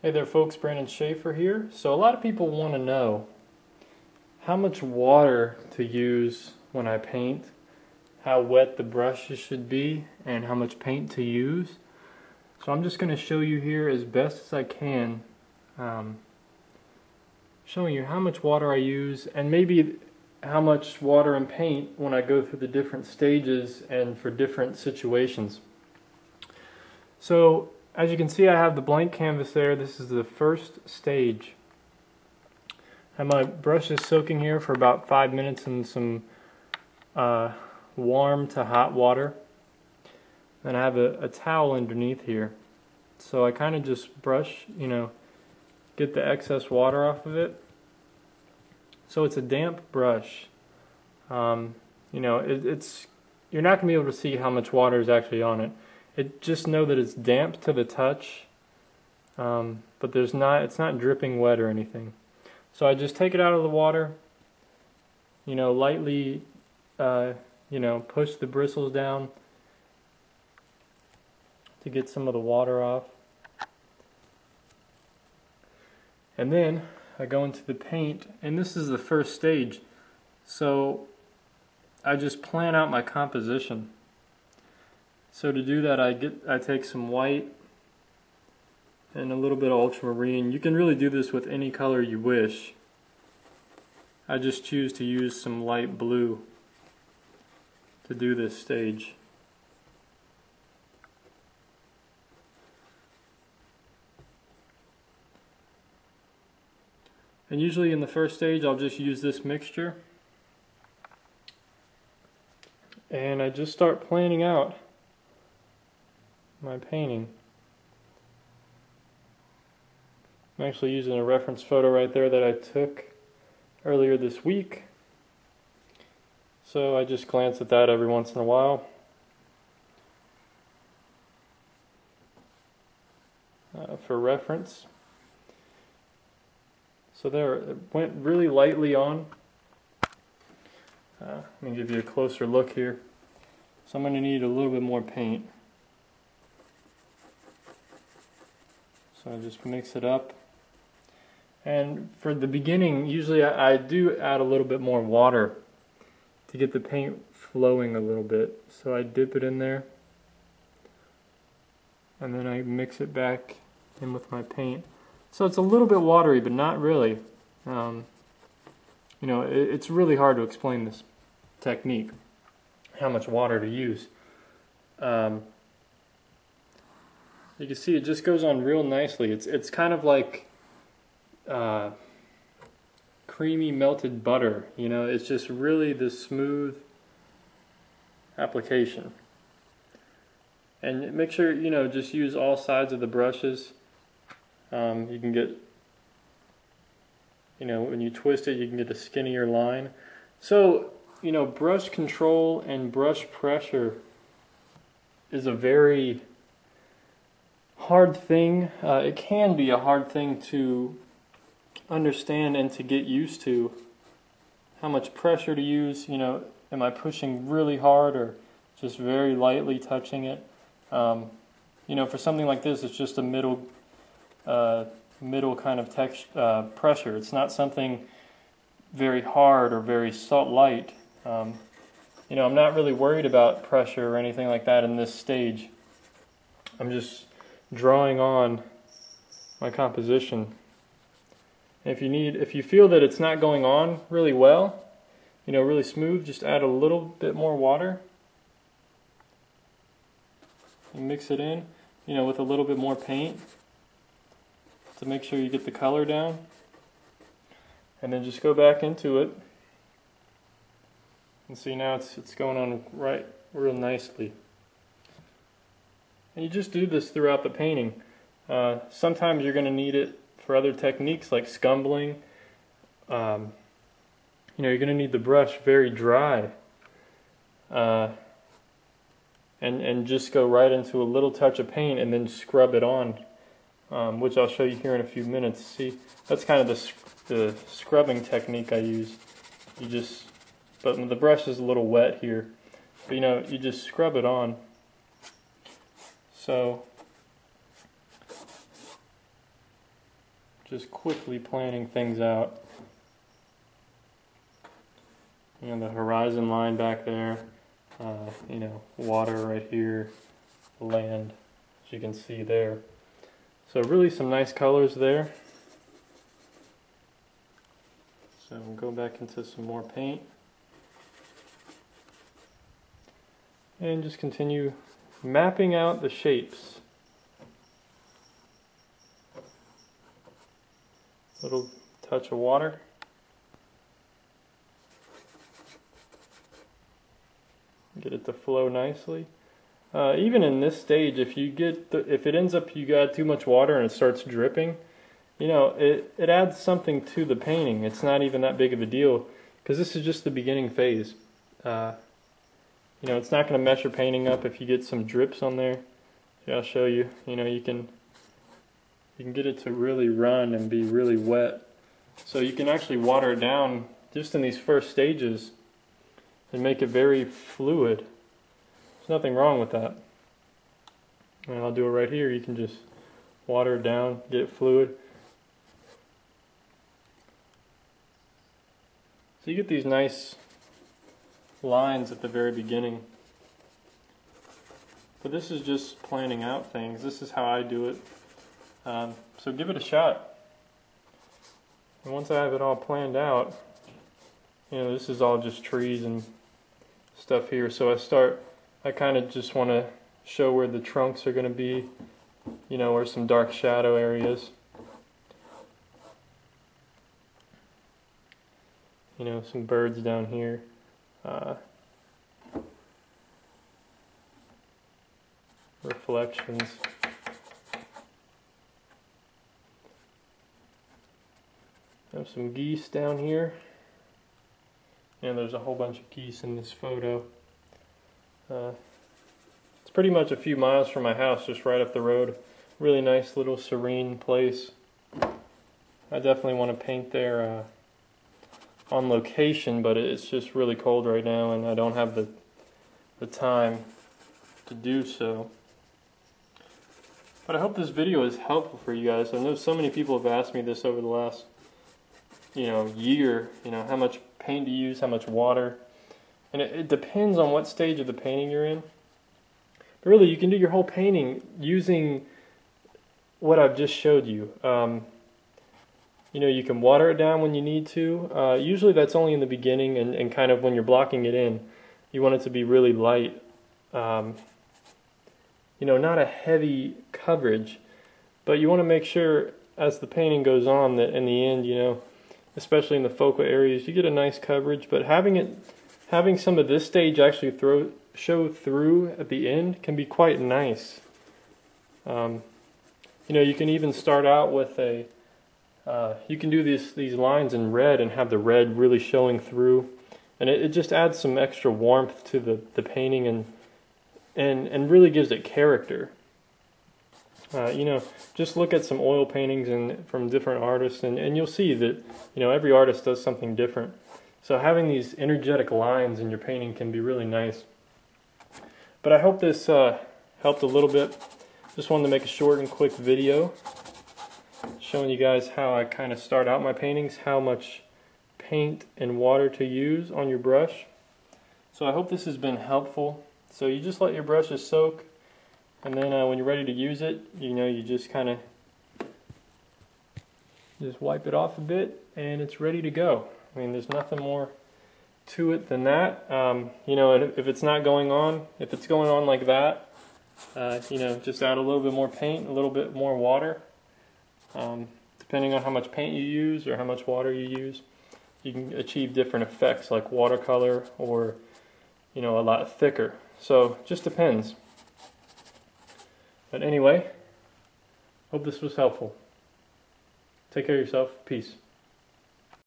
Hey there folks, Brandon Schaefer here. So a lot of people want to know how much water to use when I paint, how wet the brushes should be, and how much paint to use. So I'm just going to show you here as best as I can, showing you how much water I use and maybe how much water and paint when I go through the different stages and for different situations. So as you can see, I have the blank canvas there. This is the first stage. I have my brushes soaking here for about 5 minutes in some warm to hot water. Then I have a towel underneath here. So I kind of just brush, get the excess water off of it. So it's a damp brush. You're not going to be able to see how much water is actually on it. Just know that it's damp to the touch, but it's not dripping wet or anything. So I just take it out of the water, lightly, push the bristles down to get some of the water off. And then I go into the paint, and this is the first stage. So I just plan out my composition. So to do that, I take some white and a little bit of ultramarine. You can really do this with any color you wish. I just choose to use some light blue to do this stage. And usually in the first stage, I'll just use this mixture. And I just start planning out my painting. I'm actually using a reference photo right there that I took earlier this week. So I just glance at that every once in a while. For reference. So there, it went really lightly on. Let me give you a closer look here. So I'm going to need a little bit more paint. So I just mix it up. And for the beginning, usually I do add a little bit more water to get the paint flowing a little bit. So I dip it in there, and then I mix it back in with my paint. So it's a little bit watery, but not really. It's really hard to explain this technique, how much water to use. You can see it just goes on real nicely. It's kind of like creamy melted butter. It's just really the smooth application. And make sure just use all sides of the brushes. You can get when you twist it, you can get a skinnier line. So brush control and brush pressure is a very hard thing. It can be a hard thing to understand and to get used to. How much pressure to use, am I pushing really hard or just very lightly touching it? For something like this, it's just a middle kind of pressure. It's not something very hard or very light. I'm not really worried about pressure or anything like that in this stage. I'm just drawing on my composition. If you feel that it's not going on really well, really smooth, just add a little bit more water. And mix it in, with a little bit more paint to make sure you get the color down. And then just go back into it. And see, now it's going on real nicely. And you just do this throughout the painting. Sometimes you're going to need it for other techniques like scumbling. You're going to need the brush very dry. And just go right into a little touch of paint and then scrub it on, which I'll show you here in a few minutes. See, that's kind of the scrubbing technique I use. But the brush is a little wet here. But you just scrub it on. So just quickly planning things out. You know, the horizon line back there, you know, water right here, land, as you can see there. So really some nice colors there. So we'll go back into some more paint. And just continue mapping out the shapes. Little touch of water. Get it to flow nicely. Even in this stage, if it ends up you got too much water and it starts dripping, you know, it adds something to the painting. It's not even that big of a deal because this is just the beginning phase. You know, it's not going to mess your painting up if you get some drips on there. Yeah, I'll show you. You know, you can get it to really run and be really wet. So you can actually water it down just in these first stages and make it very fluid. There's nothing wrong with that. And I'll do it right here. You can just water it down, get it fluid. So you get these nice lines at the very beginning. But this is just planning out things. This is how I do it. So give it a shot. And once I have it all planned out, you know, this is all just trees and stuff here. So I kind of just want to show where the trunks are going to be, you know, or some dark shadow areas. You know, some birds down here. Reflections. Have some geese down here. And there's a whole bunch of geese in this photo. It's pretty much a few miles from my house, just right up the road. Really nice little serene place. I definitely want to paint there on location, but it's just really cold right now and I don't have the time to do so. But I hope this video is helpful for you guys. I know so many people have asked me this over the last, you know, year, you know, how much paint to use, how much water. And it depends on what stage of the painting you're in. But really, you can do your whole painting using what I've just showed you. You know, you can water it down when you need to. Usually that's only in the beginning and kind of when you're blocking it in. You want it to be really light. You know, not a heavy coverage, but you want to make sure as the painting goes on that in the end, you know, especially in the focal areas, you get a nice coverage. But having some of this stage actually show through at the end can be quite nice. You know, you can even start out with you can do these lines in red and have the red really showing through, and it just adds some extra warmth to the painting and really gives it character. You know, just look at some oil paintings from different artists and you'll see that, you know, every artist does something different. So having these energetic lines in your painting can be really nice. But I hope this helped a little bit. Just wanted to make a short and quick video showing you guys how I kind of start out my paintings, how much paint and water to use on your brush. So I hope this has been helpful. So you just let your brushes soak, and then when you're ready to use it, you know, you just kind of just wipe it off a bit and it's ready to go. I mean, there's nothing more to it than that. You know, if it's not going on, if it's going on like that, you know, just add a little bit more paint, a little bit more water. Depending on how much paint you use or how much water you use, you can achieve different effects like watercolor or, you know, a lot thicker. So just depends. But anyway, hope this was helpful. Take care of yourself. Peace.